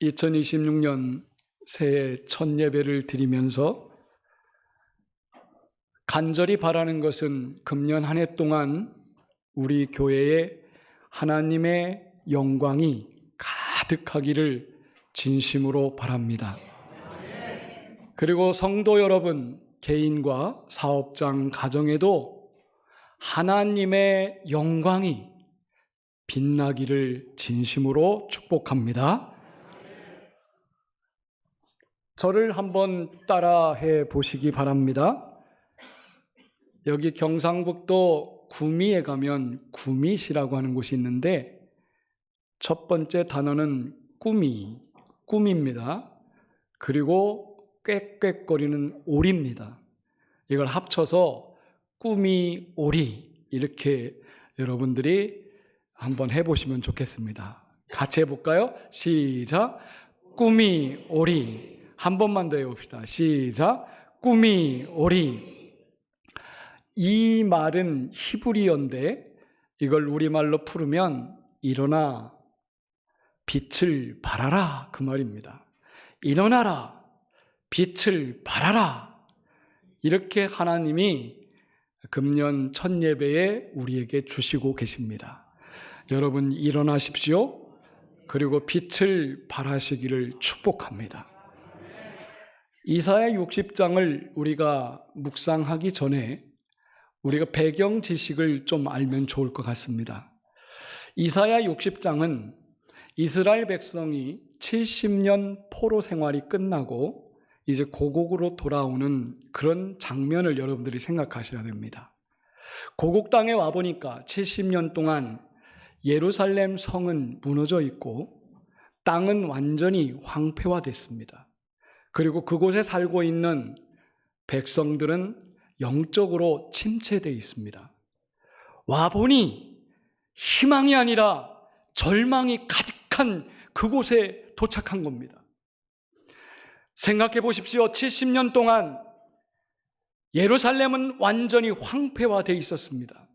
2026년 새해 첫 예배를 드리면서 간절히 바라는 것은 금년 한 해 동안 우리 교회에 하나님의 영광이 가득하기를 진심으로 바랍니다. 그리고 성도 여러분, 개인과 사업장, 가정에도 하나님의 영광이 빛나기를 진심으로 축복합니다. 저를 한번 따라해 보시기 바랍니다. 여기 경상북도 구미에 가면 구미시라고 하는 곳이 있는데 첫 번째 단어는 꿈입니다. 그리고 꽥꽥거리는 오리입니다. 이걸 합쳐서 꿈이 오리, 이렇게 여러분들이 한번 해보시면 좋겠습니다. 같이 해볼까요? 시작! 꿈이 오리. 한 번만 더 해봅시다. 시작! 꿈이 오리. 이 말은 히브리어인데 이걸 우리말로 풀으면 일어나 빛을 발하라, 그 말입니다. 일어나라, 빛을 발하라. 이렇게 하나님이 금년 첫 예배에 우리에게 주시고 계십니다. 여러분 일어나십시오. 그리고 빛을 발하시기를 축복합니다. 이사야 60장을 우리가 묵상하기 전에 우리가 배경 지식을 좀 알면 좋을 것 같습니다. 이사야 60장은 이스라엘 백성이 70년 포로 생활이 끝나고 이제 고국으로 돌아오는 그런 장면을 여러분들이 생각하셔야 됩니다. 고국 땅에 와보니까 70년 동안 예루살렘 성은 무너져 있고 땅은 완전히 황폐화됐습니다. 그리고 그곳에 살고 있는 백성들은 영적으로 침체되어 있습니다. 와보니 희망이 아니라 절망이 가득한 그곳에 도착한 겁니다. 생각해 보십시오. 70년 동안 예루살렘은 완전히 황폐화되어 있었습니다.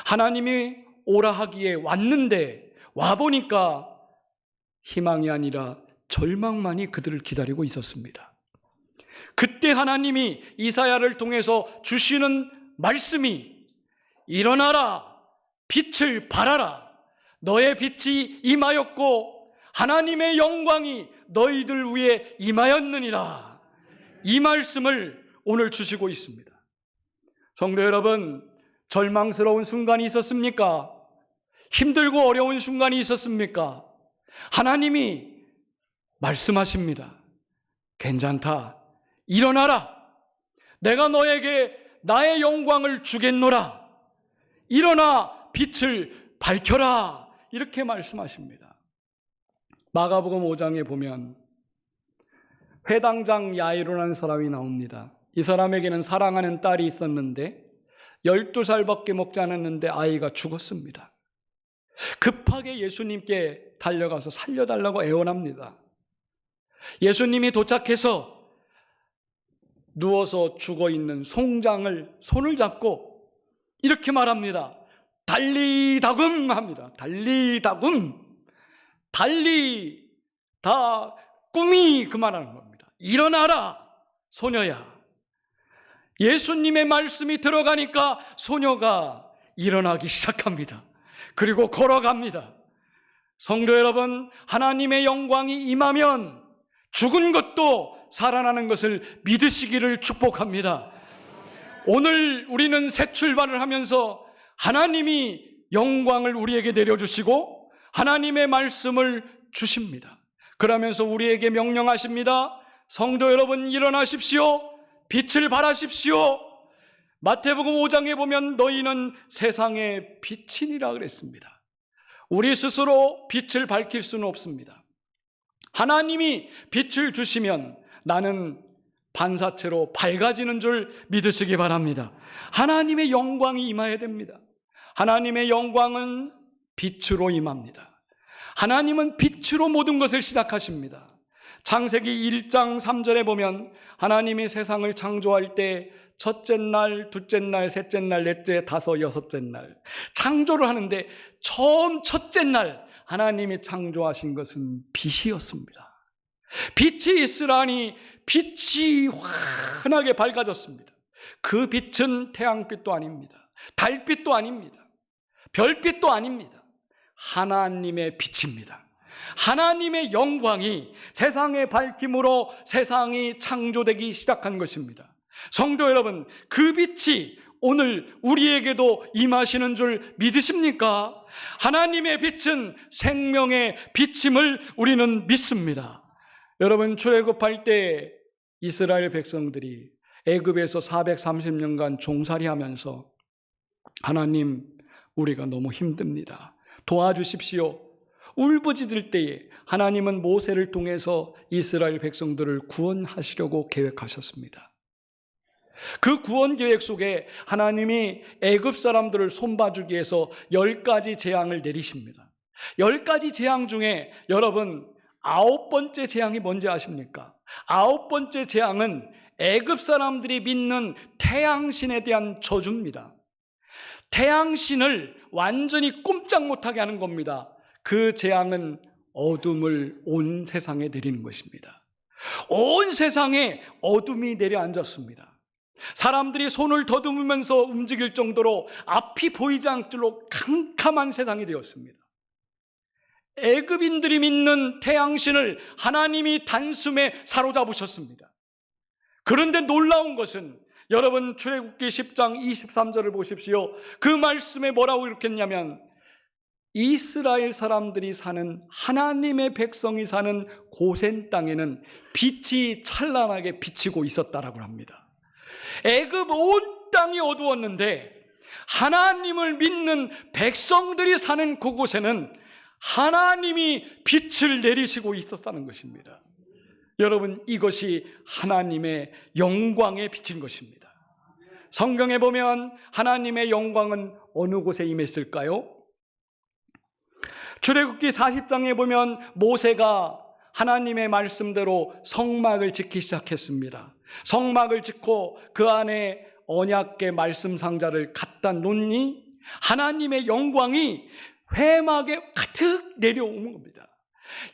하나님이 오라 하기에 왔는데 와보니까 희망이 아니라 절망만이 그들을 기다리고 있었습니다. 그때 하나님이 이사야를 통해서 주시는 말씀이 일어나라, 빛을 발하라. 너의 빛이 임하였고 하나님의 영광이 너희들 위에 임하였느니라. 이 말씀을 오늘 주시고 있습니다. 성도 여러분, 절망스러운 순간이 있었습니까? 힘들고 어려운 순간이 있었습니까? 하나님이 말씀하십니다. 괜찮다. 일어나라. 내가 너에게 나의 영광을 주겠노라. 일어나 빛을 밝혀라. 이렇게 말씀하십니다. 마가복음 5장에 보면 회당장 야이로라는 사람이 나옵니다. 이 사람에게는 사랑하는 딸이 있었는데 12살밖에 먹지 않았는데 아이가 죽었습니다. 급하게 예수님께 달려가서 살려달라고 애원합니다. 예수님이 도착해서 누워서 죽어있는 송장을 손을 잡고 이렇게 말합니다. 달리다금 합니다. 달리다금. 달리다 꿈이 그만하는 겁니다. 일어나라 소녀야. 예수님의 말씀이 들어가니까 소녀가 일어나기 시작합니다. 그리고 걸어갑니다. 성도 여러분, 하나님의 영광이 임하면 죽은 것도 살아나는 것을 믿으시기를 축복합니다. 오늘 우리는 새 출발을 하면서 하나님이 영광을 우리에게 내려주시고 하나님의 말씀을 주십니다. 그러면서 우리에게 명령하십니다. 성도 여러분 일어나십시오. 빛을 발하십시오. 마태복음 5장에 보면 너희는 세상의 빛이니라 그랬습니다. 우리 스스로 빛을 밝힐 수는 없습니다. 하나님이 빛을 주시면 나는 반사체로 밝아지는 줄 믿으시기 바랍니다. 하나님의 영광이 임해야 됩니다. 하나님의 영광은 빛으로 임합니다. 하나님은 빛으로 모든 것을 시작하십니다. 창세기 1장 3절에 보면 하나님이 세상을 창조할 때 첫째 날, 둘째 날, 셋째 날, 넷째, 다섯, 여섯째 날 창조를 하는데 처음 첫째 날 하나님이 창조하신 것은 빛이었습니다. 빛이 있으라니 빛이 환하게 밝아졌습니다. 그 빛은 태양빛도 아닙니다. 달빛도 아닙니다. 별빛도 아닙니다. 하나님의 빛입니다. 하나님의 영광이 세상의 밝힘으로 세상이 창조되기 시작한 것입니다. 성도 여러분, 그 빛이 오늘 우리에게도 임하시는 줄 믿으십니까? 하나님의 빛은 생명의 빛임을 우리는 믿습니다. 여러분, 출애굽할 때 이스라엘 백성들이 애굽에서 430년간 종살이하면서 하나님, 우리가 너무 힘듭니다. 도와주십시오. 울부짖을 때에 하나님은 모세를 통해서 이스라엘 백성들을 구원하시려고 계획하셨습니다. 그 구원 계획 속에 하나님이 애굽 사람들을 손봐주기 위해서 10가지 재앙을 내리십니다. 10가지 재앙 중에 여러분 9번째 재앙이 뭔지 아십니까? 9번째 재앙은 애굽 사람들이 믿는 태양신에 대한 저주입니다. 태양신을 완전히 꼼짝 못하게 하는 겁니다. 그 재앙은 어둠을 온 세상에 내리는 것입니다. 온 세상에 어둠이 내려앉았습니다. 사람들이 손을 더듬으면서 움직일 정도로 앞이 보이지 않도록 캄캄한 세상이 되었습니다. 애굽인들이 믿는 태양신을 하나님이 단숨에 사로잡으셨습니다. 그런데 놀라운 것은 여러분 출애굽기 10장 23절을 보십시오. 그 말씀에 뭐라고 이렇겠냐면 이스라엘 사람들이 사는 하나님의 백성이 사는 고센 땅에는 빛이 찬란하게 비치고 있었다라고 합니다. 애굽 온 땅이 어두웠는데 하나님을 믿는 백성들이 사는 그곳에는 하나님이 빛을 내리시고 있었다는 것입니다. 여러분, 이것이 하나님의 영광의 빛인 것입니다. 성경에 보면 하나님의 영광은 어느 곳에 임했을까요? 출애굽기 40장에 보면 모세가 하나님의 말씀대로 성막을 짓기 시작했습니다. 성막을 짓고 그 안에 언약궤 말씀 상자를 갖다 놓니 하나님의 영광이 회막에 가득 내려오는 겁니다.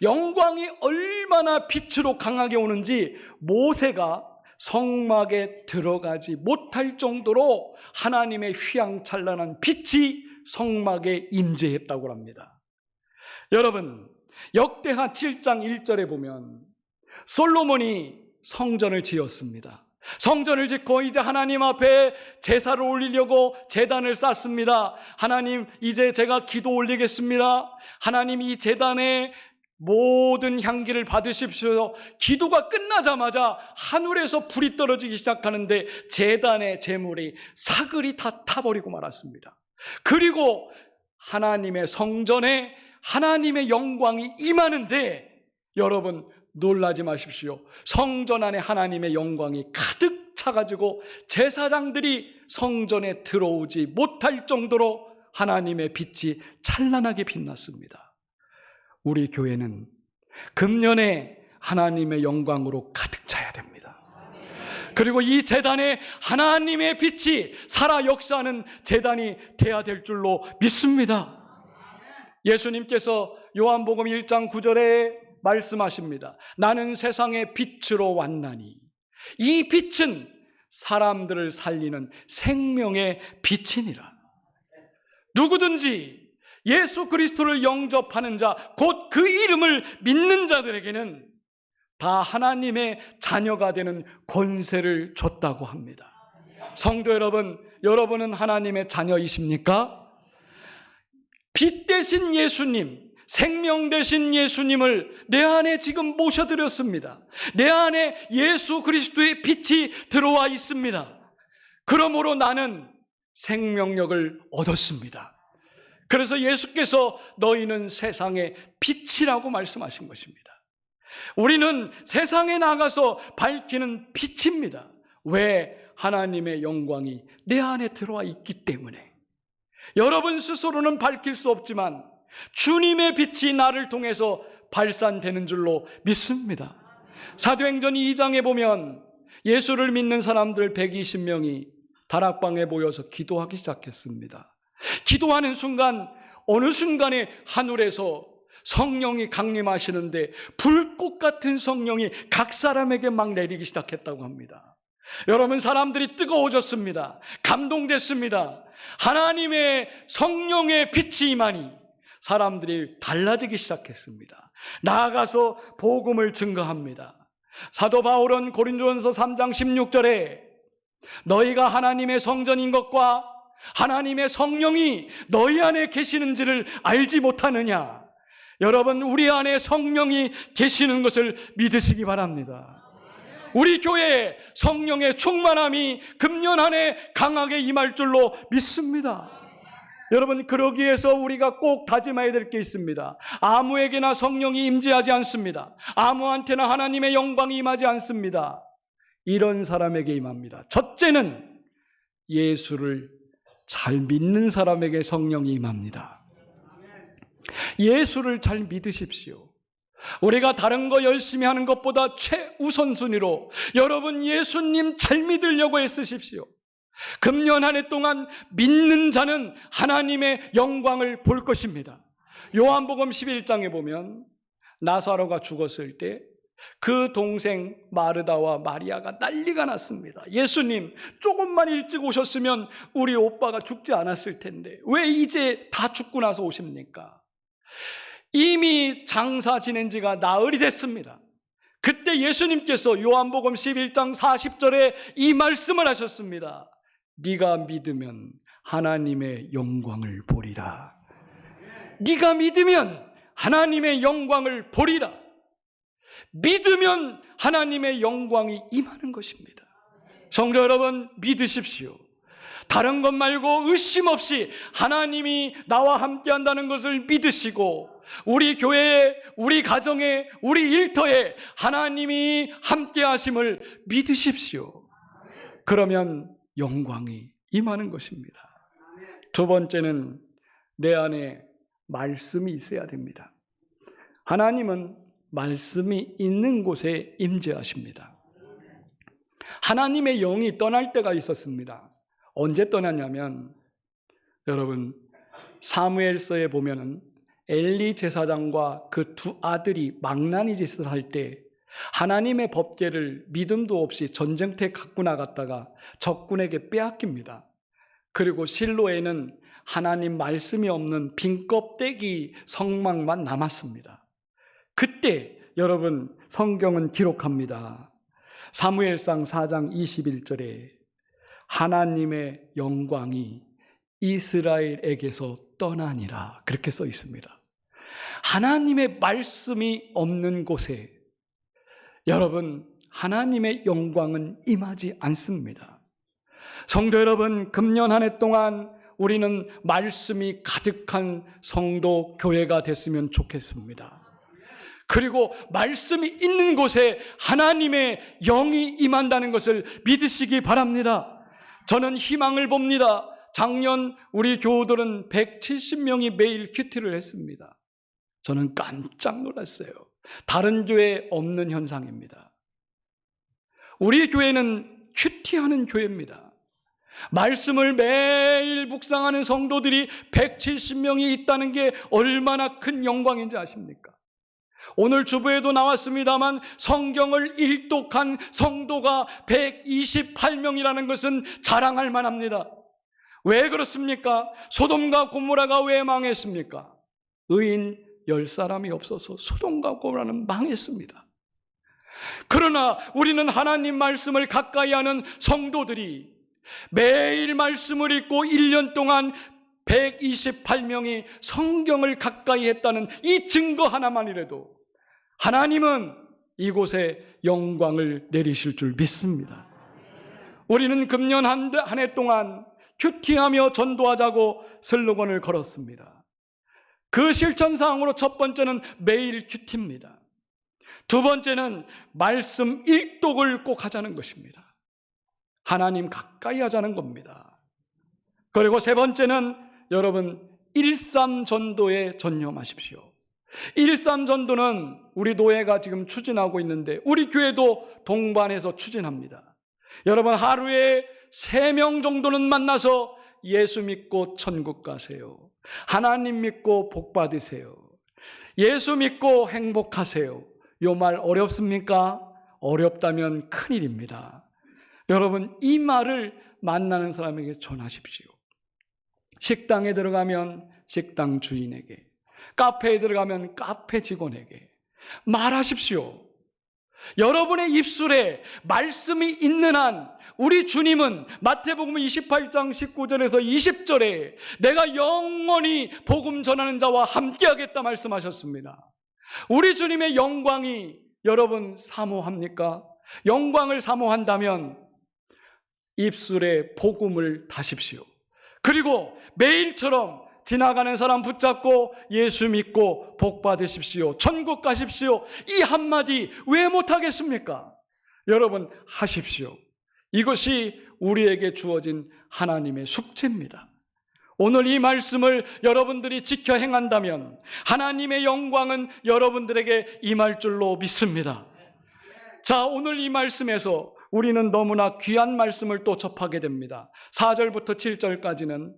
영광이 얼마나 빛으로 강하게 오는지 모세가 성막에 들어가지 못할 정도로 하나님의 휘황찬란한 빛이 성막에 임재했다고 합니다. 여러분, 역대하 7장 1절에 보면 솔로몬이 성전을 지었습니다. 성전을 짓고 이제 하나님 앞에 제사를 올리려고 제단을 쌓습니다. 하나님, 이제 제가 기도 올리겠습니다. 하나님, 이 제단에 모든 향기를 받으십시오. 기도가 끝나자마자 하늘에서 불이 떨어지기 시작하는데 제단의 제물이 사글이 다 타버리고 말았습니다. 그리고 하나님의 성전에 하나님의 영광이 임하는데 여러분 놀라지 마십시오. 성전 안에 하나님의 영광이 가득 차가지고 제사장들이 성전에 들어오지 못할 정도로 하나님의 빛이 찬란하게 빛났습니다. 우리 교회는 금년에 하나님의 영광으로 가득 차야 됩니다. 그리고 이 제단에 하나님의 빛이 살아 역사하는 제단이 돼야 될 줄로 믿습니다. 예수님께서 요한복음 1장 9절에 말씀하십니다. 나는 세상의 빛으로 왔나니 이 빛은 사람들을 살리는 생명의 빛이니라. 누구든지 예수 그리스도를 영접하는 자, 곧 그 이름을 믿는 자들에게는 다 하나님의 자녀가 되는 권세를 줬다고 합니다. 성도 여러분, 여러분은 하나님의 자녀이십니까? 빛 대신 예수님, 생명 되신 예수님을 내 안에 지금 모셔드렸습니다. 내 안에 예수 그리스도의 빛이 들어와 있습니다. 그러므로 나는 생명력을 얻었습니다. 그래서 예수께서 너희는 세상의 빛이라고 말씀하신 것입니다. 우리는 세상에 나가서 밝히는 빛입니다. 왜? 하나님의 영광이 내 안에 들어와 있기 때문에. 여러분 스스로는 밝힐 수 없지만 주님의 빛이 나를 통해서 발산되는 줄로 믿습니다. 사도행전 2장에 보면 예수를 믿는 사람들 120명이 다락방에 모여서 기도하기 시작했습니다. 기도하는 순간 어느 순간에 하늘에서 성령이 강림하시는데 불꽃 같은 성령이 각 사람에게 막 내리기 시작했다고 합니다. 여러분, 사람들이 뜨거워졌습니다. 감동됐습니다. 하나님의 성령의 빛이 임하니 사람들이 달라지기 시작했습니다. 나아가서 복음을 증거합니다. 사도 바울은 고린도전서 3장 16절에 너희가 하나님의 성전인 것과 하나님의 성령이 너희 안에 계시는지를 알지 못하느냐. 여러분, 우리 안에 성령이 계시는 것을 믿으시기 바랍니다. 우리 교회에 성령의 충만함이 금년 안에 강하게 임할 줄로 믿습니다. 여러분, 그러기 위해서 우리가 꼭 다짐해야 될 게 있습니다. 아무에게나 성령이 임재하지 않습니다. 아무한테나 하나님의 영광이 임하지 않습니다. 이런 사람에게 임합니다. 첫째는 예수를 잘 믿는 사람에게 성령이 임합니다. 예수를 잘 믿으십시오. 우리가 다른 거 열심히 하는 것보다 최우선순위로 여러분 예수님 잘 믿으려고 애쓰십시오. 금년 한 해 동안 믿는 자는 하나님의 영광을 볼 것입니다. 요한복음 11장에 보면 나사로가 죽었을 때 그 동생 마르다와 마리아가 난리가 났습니다. 예수님, 조금만 일찍 오셨으면 우리 오빠가 죽지 않았을 텐데 왜 이제 다 죽고 나서 오십니까? 이미 장사 지낸 지가 나흘이 됐습니다. 그때 예수님께서 요한복음 11장 40절에 이 말씀을 하셨습니다. 네가 믿으면 하나님의 영광을 보리라. 네가 믿으면 하나님의 영광을 보리라. 믿으면 하나님의 영광이 임하는 것입니다. 성도 여러분, 믿으십시오. 다른 것 말고 의심 없이 하나님이 나와 함께 한다는 것을 믿으시고 우리 교회에, 우리 가정에, 우리 일터에 하나님이 함께 하심을 믿으십시오. 그러면 영광이 임하는 것입니다. 두 번째는 내 안에 말씀이 있어야 됩니다. 하나님은 말씀이 있는 곳에 임재하십니다. 하나님의 영이 떠날 때가 있었습니다. 언제 떠났냐면 여러분 사무엘서에 보면은 엘리 제사장과 그 두 아들이 망나니 짓을 할 때 하나님의 법궤를 믿음도 없이 전쟁터에 갖고 나갔다가 적군에게 빼앗깁니다. 그리고 실로에는 하나님 말씀이 없는 빈 껍데기 성막만 남았습니다. 그때 여러분 성경은 기록합니다. 사무엘상 4장 21절에 하나님의 영광이 이스라엘에게서 떠나니라 그렇게 써 있습니다. 하나님의 말씀이 없는 곳에 여러분 하나님의 영광은 임하지 않습니다. 성도 여러분, 금년 한 해 동안 우리는 말씀이 가득한 성도 교회가 됐으면 좋겠습니다. 그리고 말씀이 있는 곳에 하나님의 영이 임한다는 것을 믿으시기 바랍니다. 저는 희망을 봅니다. 작년 우리 교우들은 170명이 매일 큐티를 했습니다. 저는 깜짝 놀랐어요. 다른 교회에 없는 현상입니다. 우리 교회는 큐티하는 교회입니다. 말씀을 매일 묵상하는 성도들이 170명이 있다는 게 얼마나 큰 영광인지 아십니까? 오늘 주부에도 나왔습니다만 성경을 일독한 성도가 128명이라는 것은 자랑할 만합니다. 왜 그렇습니까? 소돔과 고모라가 왜 망했습니까? 의인 10사람이 없어서 소돔과 고모라는 망했습니다. 그러나 우리는 하나님 말씀을 가까이 하는 성도들이 매일 말씀을 읽고 1년 동안 128명이 성경을 가까이 했다는 이 증거 하나만이라도 하나님은 이곳에 영광을 내리실 줄 믿습니다. 우리는 금년 한 해 동안 큐티하며 전도하자고 슬로건을 걸었습니다. 그 실천사항으로 첫 번째는 매일 큐티입니다. 두 번째는 말씀 일독을 꼭 하자는 것입니다. 하나님 가까이 하자는 겁니다. 그리고 세 번째는 여러분 1.3 전도에 전념하십시오. 1.3 전도는 우리 노예가 지금 추진하고 있는데 우리 교회도 동반해서 추진합니다. 여러분 하루에 3명 정도는 만나서 예수 믿고 천국 가세요. 하나님 믿고 복 받으세요. 예수 믿고 행복하세요. 이 말 어렵습니까? 어렵다면 큰일입니다. 여러분, 이 말을 만나는 사람에게 전하십시오. 식당에 들어가면 식당 주인에게, 카페에 들어가면 카페 직원에게 말하십시오. 여러분의 입술에 말씀이 있는 한 우리 주님은 마태복음 28장 19절에서 20절에 내가 영원히 복음 전하는 자와 함께하겠다 말씀하셨습니다. 우리 주님의 영광이 여러분 사모합니까? 영광을 사모한다면 입술에 복음을 다십시오. 그리고 매일처럼 지나가는 사람 붙잡고 예수 믿고 복 받으십시오. 천국 가십시오. 이 한마디 왜 못하겠습니까? 여러분 하십시오. 이것이 우리에게 주어진 하나님의 숙제입니다. 오늘 이 말씀을 여러분들이 지켜 행한다면 하나님의 영광은 여러분들에게 임할 줄로 믿습니다. 자, 오늘 이 말씀에서 우리는 너무나 귀한 말씀을 또 접하게 됩니다. 4절부터 7절까지는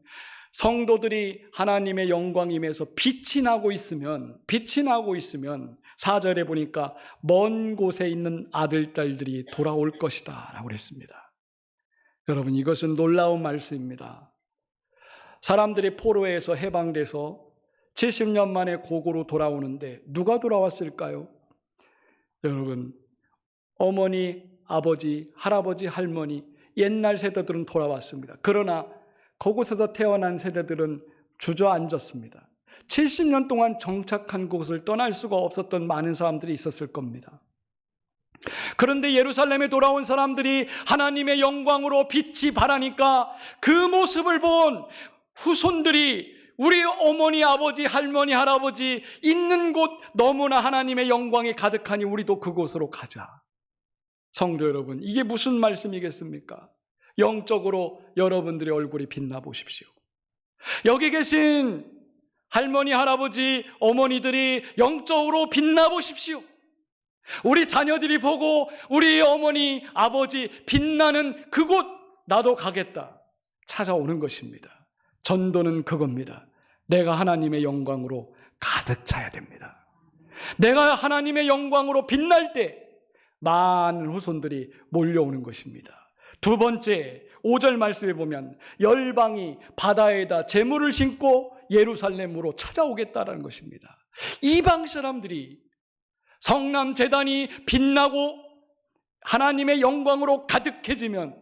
성도들이 하나님의 영광 임해서 빛이 나고 있으면 4절에 보니까 먼 곳에 있는 아들, 딸들이 돌아올 것이다 라고 그랬습니다. 여러분, 이것은 놀라운 말씀입니다. 사람들이 포로에서 해방돼서 70년 만에 고고로 돌아오는데 누가 돌아왔을까요? 여러분, 어머니, 아버지, 할아버지, 할머니, 옛날 세대들은 돌아왔습니다. 그러나 그곳에서 태어난 세대들은 주저앉았습니다. 70년 동안 정착한 곳을 떠날 수가 없었던 많은 사람들이 있었을 겁니다. 그런데 예루살렘에 돌아온 사람들이 하나님의 영광으로 빛이 발하니까 그 모습을 본 후손들이 우리 어머니, 아버지, 할머니, 할아버지 있는 곳 너무나 하나님의 영광이 가득하니 우리도 그곳으로 가자. 성도 여러분, 이게 무슨 말씀이겠습니까? 영적으로 여러분들의 얼굴이 빛나 보십시오. 여기 계신 할머니, 할아버지, 어머니들이 영적으로 빛나 보십시오. 우리 자녀들이 보고 우리 어머니, 아버지 빛나는 그곳 나도 가겠다 찾아오는 것입니다. 전도는 그겁니다. 내가 하나님의 영광으로 가득 차야 됩니다. 내가 하나님의 영광으로 빛날 때 많은 후손들이 몰려오는 것입니다. 두 번째, 5절 말씀에 보면 열방이 바다에다 재물을 심고 예루살렘으로 찾아오겠다라는 것입니다. 이방 사람들이 성남 제단이 빛나고 하나님의 영광으로 가득해지면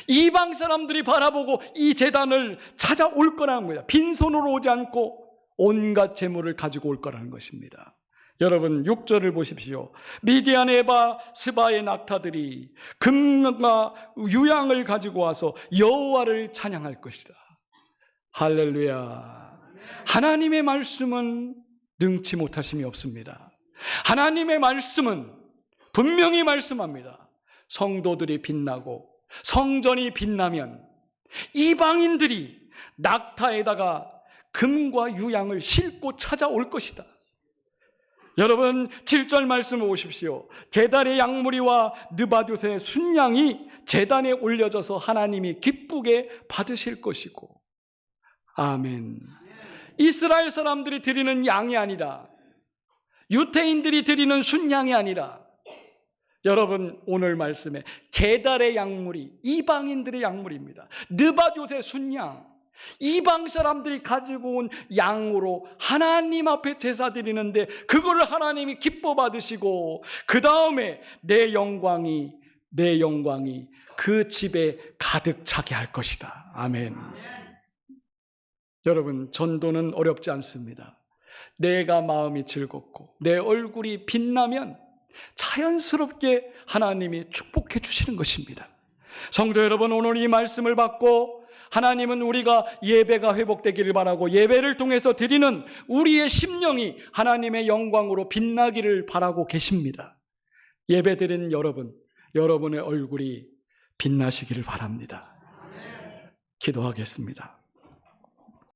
이방 사람들이 바라보고 이 제단을 찾아올 거라는 거예요. 빈손으로 오지 않고 온갖 재물을 가지고 올 거라는 것입니다. 여러분 6절을 보십시오. 미디안, 에바, 스바의 낙타들이 금과 유향을 가지고 와서 여호와를 찬양할 것이다. 할렐루야. 하나님의 말씀은 능치 못하심이 없습니다. 하나님의 말씀은 분명히 말씀합니다. 성도들이 빛나고 성전이 빛나면 이방인들이 낙타에다가 금과 유향을 싣고 찾아올 것이다. 여러분 7절 말씀을 보십시오. 게달의 양무리와 느바둈의 순양이 제단에 올려져서 하나님이 기쁘게 받으실 것이고. 아멘. 이스라엘 사람들이 드리는 양이 아니라, 유태인들이 드리는 순양이 아니라, 여러분 오늘 말씀에 게달의 양무리, 이방인들의 양무리입니다. 느바둈의 순양, 이방 사람들이 가지고 온 양으로 하나님 앞에 제사 드리는데 그걸 하나님이 기뻐 받으시고 그 다음에 내 영광이 그 집에 가득 차게 할 것이다. 아멘. 여러분 전도는 어렵지 않습니다. 내가 마음이 즐겁고 내 얼굴이 빛나면 자연스럽게 하나님이 축복해 주시는 것입니다. 성도 여러분, 오늘 이 말씀을 받고 하나님은 우리가 예배가 회복되기를 바라고 예배를 통해서 드리는 우리의 심령이 하나님의 영광으로 빛나기를 바라고 계십니다. 예배 드리는 여러분, 여러분의 얼굴이 빛나시기를 바랍니다. 기도하겠습니다.